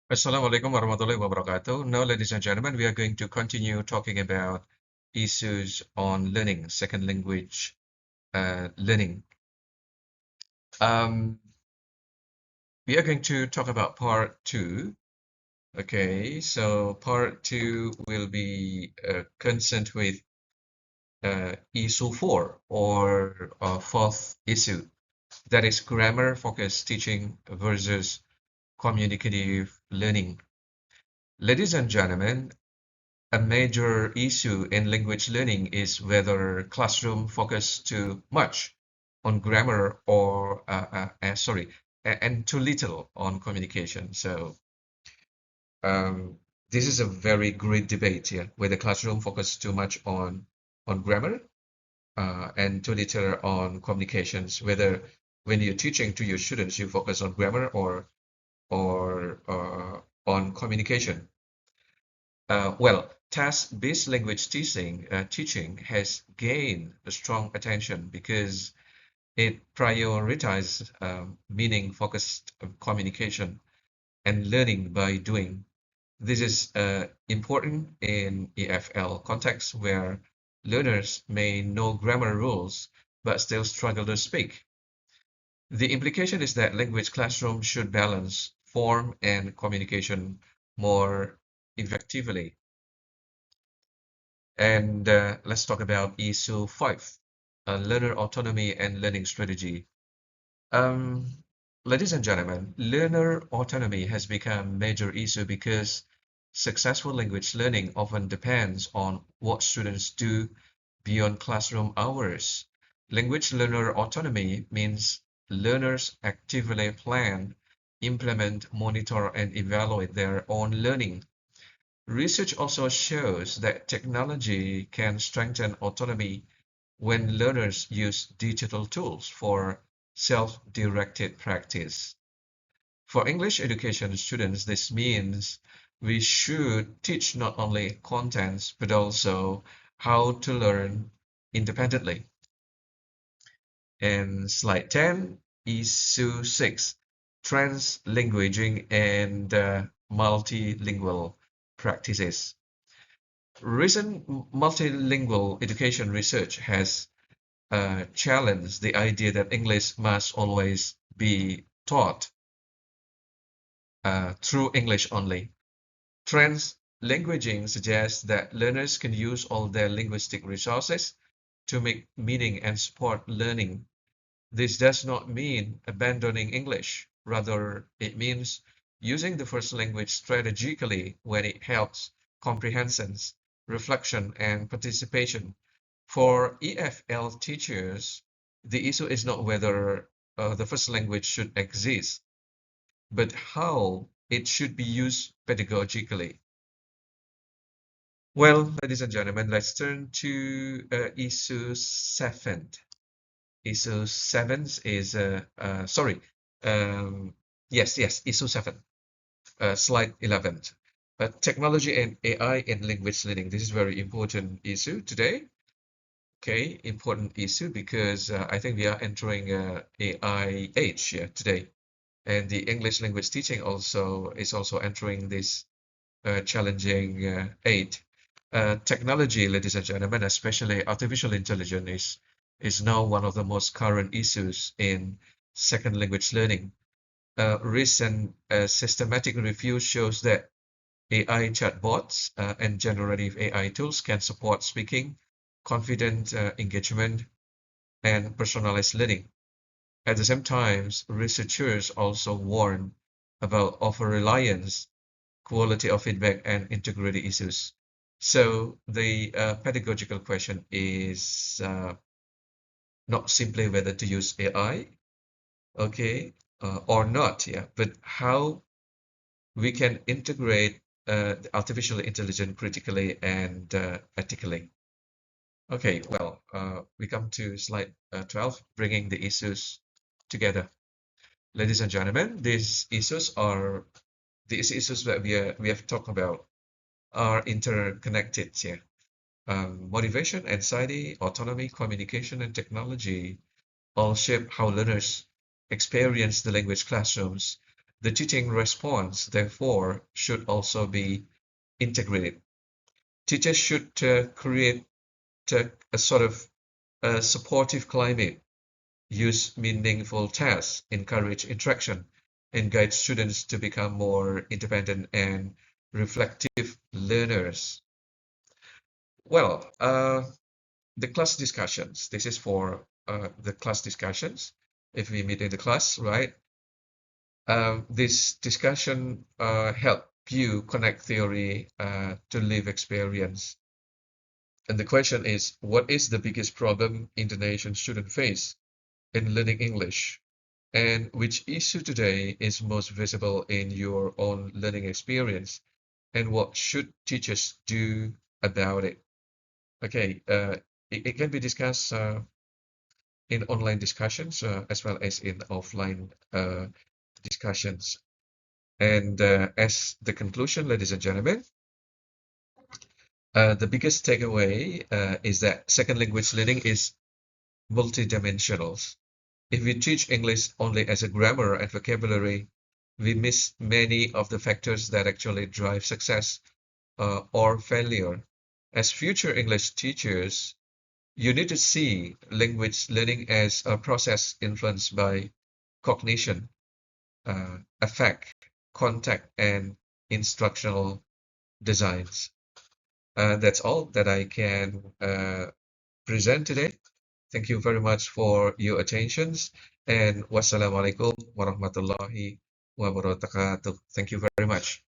Assalamualaikum warahmatullahi wabarakatuh. Now, ladies and gentlemen, we are going to continue talking about issues on learning, second language learning. Um, we are going to talk about part two. Okay, so part two will be concerned with issue four or fourth issue, that is grammar focused teaching versus communicative learning. Ladies and gentlemen, a major issue in language learning is whether classroom focus too much on grammar or and too little on communication. So um, this is a very great debate here, whether classroom focus too much on grammar and too little on communications. Whether when you're teaching to your students, you focus on grammar or on communication. Well, task-based language teaching has gained a strong attention because it prioritizes meaning-focused communication and learning by doing. This is important in EFL context where learners may know grammar rules but still struggle to speak. The implication is that language classroom should balance form and communication more effectively. And let's talk about issue 5, learner autonomy and learning strategy. Um, Ladies and gentlemen, learner autonomy has become a major issue because successful language learning often depends on what students do beyond classroom hours. Language learner autonomy means learners actively plan, implement, monitor, and evaluate their own learning. Research also shows that technology can strengthen autonomy when learners use digital tools for self-directed practice. For English education students, this means we should teach not only contents but also how to learn independently. And slide 10, issue 6, translanguaging and multilingual practices. Recent multilingual education research has challenged the idea that English must always be taught through English only. Translanguaging suggests that learners can use all their linguistic resources to make meaning and support learning. This does not mean abandoning English. Rather, it means using the first language strategically when it helps comprehension, reflection, and participation. For EFL teachers, the issue is not whether the first language should exist, but how it should be used pedagogically. Well, ladies and gentlemen, let's turn to issue 7. Issue 7 is, um, yes, issue 7, slide 11. Technology and AI in language learning. This is very important issue today. Okay, important issue because I think we are entering AI age here today, and the English language teaching also is also entering this challenging age. Technology, ladies and gentlemen, especially artificial intelligence, is now one of the most current issues in second language learning. Recent systematic review shows that AI chatbots and generative AI tools can support speaking, confident engagement, and personalized learning. At the same time, researchers also warn about over-reliance, quality of feedback, and integrity issues. So the pedagogical question is not simply whether to use AI, okay, or not, yeah, but how we can integrate the artificial intelligence critically and ethically. Okay, well, we come to slide 12, bringing the issues together. Ladies and gentlemen, these issues that we have talked about are interconnected here. Motivation, anxiety, autonomy, communication, and technology all shape how learners experience the language classrooms. The teaching response, therefore, should also be integrated. Teachers should create a sort of a supportive climate, use meaningful tasks, encourage interaction, and guide students to become more independent and reflective learners. Well, the class discussions. This is for the class discussions. If we meet in the class, right? This discussion help you connect theory to live experience. And the question is, what is the biggest problem Indonesian students face in learning English? And which issue today is most visible in your own learning experience? And what should teachers do about it? Okay, it can be discussed in online discussions as well as in offline discussions. And as the conclusion, ladies and gentlemen, the biggest takeaway is that second language learning is multidimensional. If we teach English only as a grammar and vocabulary, we miss many of the factors that actually drive success or failure. As future English teachers, you need to see language learning as a process influenced by cognition, affect, contact, and instructional designs. That's all that I can present today. Thank you very much for your attentions, and wassalamualaikum warahmatullahi wabarakatuh. Thank you very much.